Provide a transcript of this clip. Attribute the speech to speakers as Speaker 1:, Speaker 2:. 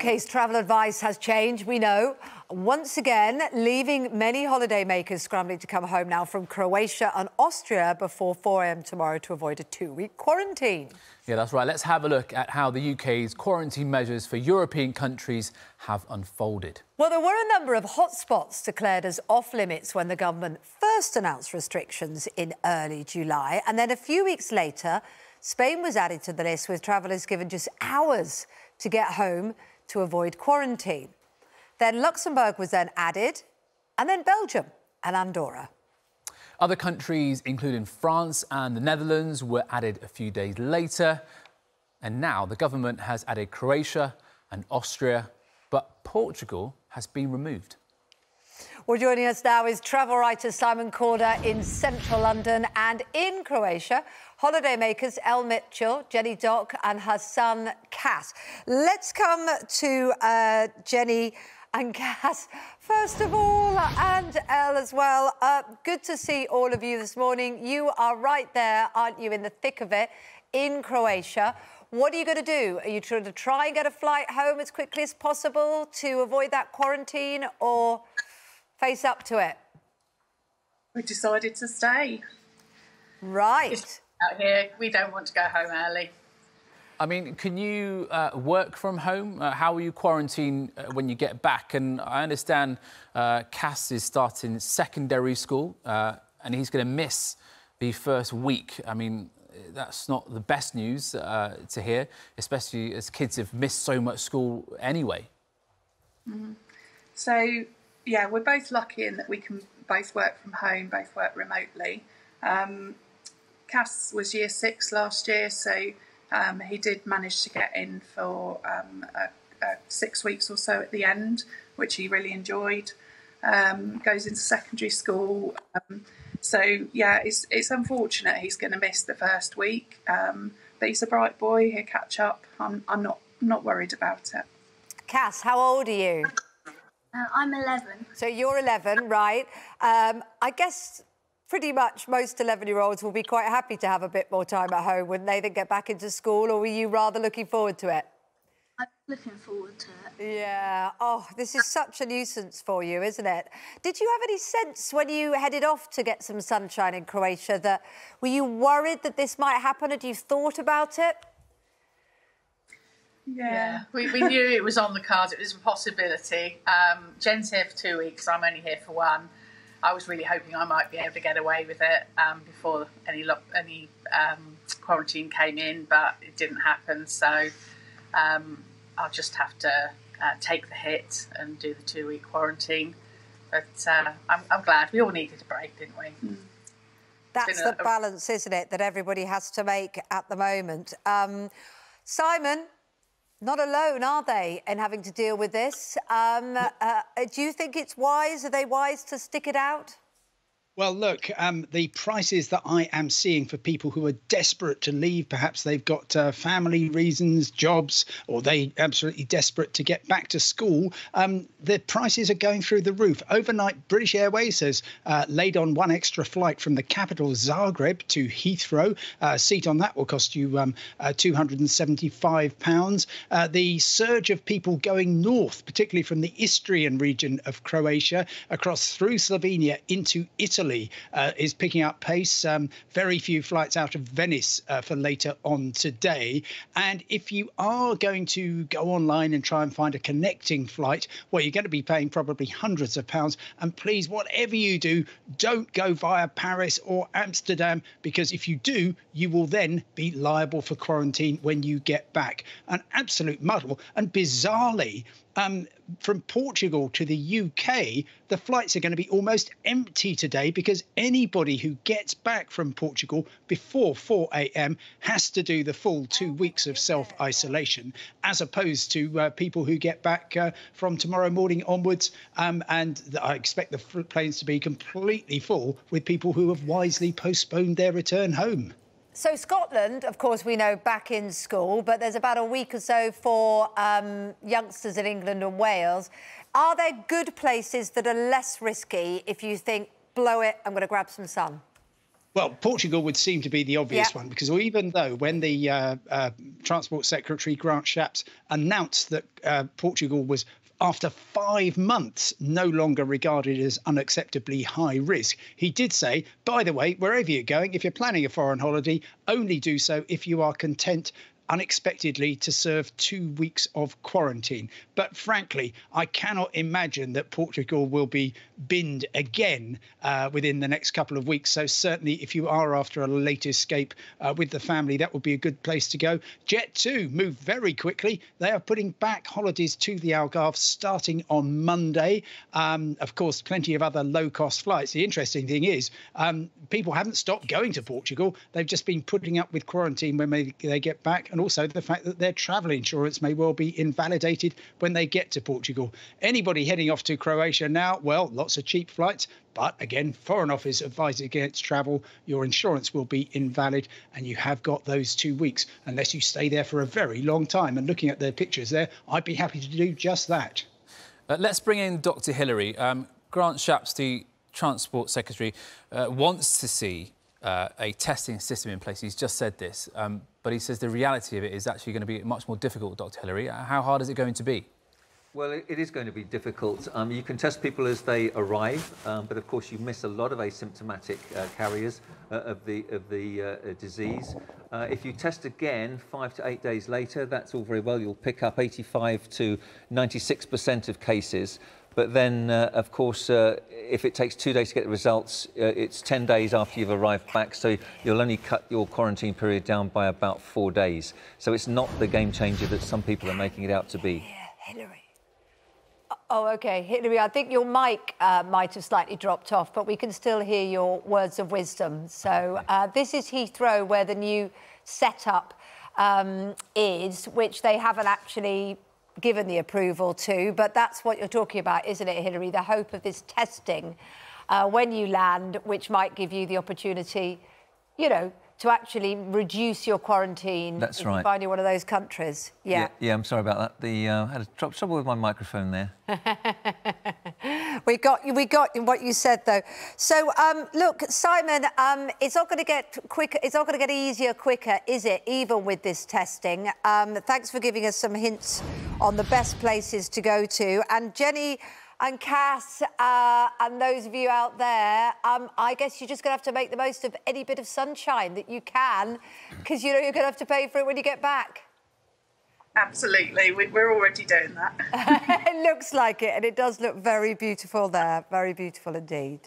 Speaker 1: UK's travel advice has changed, we know. Once again, leaving many holidaymakers scrambling to come home now from Croatia and Austria before 4 a.m. tomorrow to avoid a 2-week quarantine.
Speaker 2: Yeah, that's right. Let's have a look at how the UK's quarantine measures for European countries have unfolded.
Speaker 1: Well, there were a number of hotspots declared as off-limits when the government first announced restrictions in early July. And then a few weeks later, Spain was added to the list, with travellers given just hours to get home to avoid quarantine. Then Luxembourg was then added, and then Belgium and Andorra.
Speaker 2: Other countries, including France and the Netherlands, were added a few days later. And now the government has added Croatia and Austria, but Portugal has been removed.
Speaker 1: Well, joining us now is travel writer Simon Corder in central London, and in Croatia, holidaymakers Elle Mitchell, Jenny Dock and her son Cass. Let's come to Jenny and Cass first of all, and Elle as well. Good to see all of you this morning. You are right there, aren't you, in the thick of it in Croatia. What are you going to do? Are you trying to try and get a flight home as quickly as possible to avoid that quarantine, or face up to it?
Speaker 3: We decided to stay.
Speaker 1: Right.
Speaker 3: Out here, we don't want to go home early.
Speaker 2: I mean, can you work from home? How will you quarantine when you get back? And I understand Cass is starting secondary school and he's going to miss the first week. I mean, that's not the best news to hear, especially as kids have missed so much school anyway.
Speaker 3: Mm-hmm. So, yeah, we're both lucky in that we can both work from home, both work remotely. Cass was year 6 last year, so he did manage to get in for 6 weeks or so at the end, which he really enjoyed. Goes into secondary school. So, yeah, it's unfortunate he's going to miss the first week. But he's a bright boy, he'll catch up. I'm not worried about it.
Speaker 1: Cass, how old are you?
Speaker 4: I'm 11.
Speaker 1: So you're 11, right. I guess pretty much most 11-year-olds will be quite happy to have a bit more time at home, wouldn't they, than get back into school, or were you rather looking forward to it?
Speaker 4: I'm looking forward to it.
Speaker 1: Yeah. Oh, this is such a nuisance for you, isn't it? Did you have any sense when you headed off to get some sunshine in Croatia that... were you worried that this might happen? Had you thought about it?
Speaker 3: Yeah, we knew it was on the cards. It was a possibility. Jen's here for 2 weeks. I'm only here for 1. I was really hoping I might be able to get away with it before any quarantine came in, but it didn't happen. So I'll just have to take the hit and do the 2-week quarantine. But I'm glad. We all needed a break, didn't we? Mm.
Speaker 1: That's the balance, isn't it, that everybody has to make at the moment. Simon, not alone, are they, in having to deal with this? Do you think it's wise? Are they wise to stick it out?
Speaker 5: Well, look, the prices that I am seeing for people who are desperate to leave, perhaps they've got family reasons, jobs, or they absolutely desperate to get back to school, the prices are going through the roof. Overnight, British Airways has laid on 1 extra flight from the capital, Zagreb, to Heathrow. A seat on that will cost you £275. The surge of people going north, particularly from the Istrian region of Croatia, across through Slovenia into Italy, is picking up pace. Very few flights out of Venice for later on today. And if you are going to go online and try and find a connecting flight, well, you're going to be paying probably hundreds of pounds. And please, whatever you do, don't go via Paris or Amsterdam, because if you do, you will then be liable for quarantine when you get back. An absolute muddle. And bizarrely, from Portugal to the UK, the flights are going to be almost empty today, because anybody who gets back from Portugal before 4 a.m. has to do the full 2 weeks of self-isolation, as opposed to people who get back from tomorrow morning onwards. And I expect the planes to be completely full with people who have wisely postponed their return home.
Speaker 1: So Scotland, of course, we know, back in school, but there's about a week or so for youngsters in England and Wales. Are there good places that are less risky if you think, blow it, I'm going to grab some sun?
Speaker 5: Well, Portugal would seem to be the obvious one, because even though when the Transport Secretary Grant Shapps announced that Portugal was, after 5 months, no longer regarded as unacceptably high risk. He did say, by the way, wherever you're going, if you're planning a foreign holiday, only do so if you are content unexpectedly to serve 2 weeks of quarantine. But frankly, I cannot imagine that Portugal will be binned again within the next couple of weeks. So certainly if you are after a late escape with the family, that would be a good place to go. Jet2 moved very quickly. They are putting back holidays to the Algarve starting on Monday. Of course, plenty of other low-cost flights. The interesting thing is people haven't stopped going to Portugal. They've just been putting up with quarantine when they get back, and also the fact that their travel insurance may well be invalidated when they get to Portugal. Anybody heading off to Croatia now, well, lots of cheap flights, but again, Foreign Office advises against travel. Your insurance will be invalid, and you have got those 2 weeks unless you stay there for a very long time. And looking at their pictures there, I'd be happy to do just that.
Speaker 2: Let's bring in Dr. Hillary. Grant Shapps, the Transport Secretary, wants to see a testing system in place. He's just said this, but he says the reality of it is actually going to be much more difficult, Dr. Hillary. How hard is it going to be?
Speaker 6: Well, it is going to be difficult. You can test people as they arrive, but of course you miss a lot of asymptomatic carriers of the disease. If you test again 5 to 8 days later, that's all very well. You'll pick up 85 to 96% of cases. But then, of course, if it takes 2 days to get the results, it's 10 days after you've arrived back, so you'll only cut your quarantine period down by about 4 days. So it's not the game changer that some people are making it out to be.
Speaker 1: Yeah, Hillary. Oh, OK. Hillary, I think your mic might have slightly dropped off, but we can still hear your words of wisdom. So this is Heathrow, where the new setup is, which they haven't actually given the approval to, but that's what you're talking about, isn't it, Hillary? The hope of this testing when you land, which might give you the opportunity, you know, to actually reduce your quarantine.
Speaker 6: That's
Speaker 1: if
Speaker 6: right.
Speaker 1: you find in one of those countries. Yeah.
Speaker 6: Yeah, I'm sorry about that. I had trouble with my microphone there.
Speaker 1: We got what you said, though. So, look, Simon, it's not going to get quicker. It's not going to get easier quicker, is it? Even with this testing. Thanks for giving us some hints on the best places to go to. And Jenny and Cass and those of you out there, I guess you're just going to have to make the most of any bit of sunshine that you can, because you know you're going to have to pay for it when you get back.
Speaker 3: Absolutely, we're already doing that.
Speaker 1: It looks like it, and it does look very beautiful there, very beautiful indeed.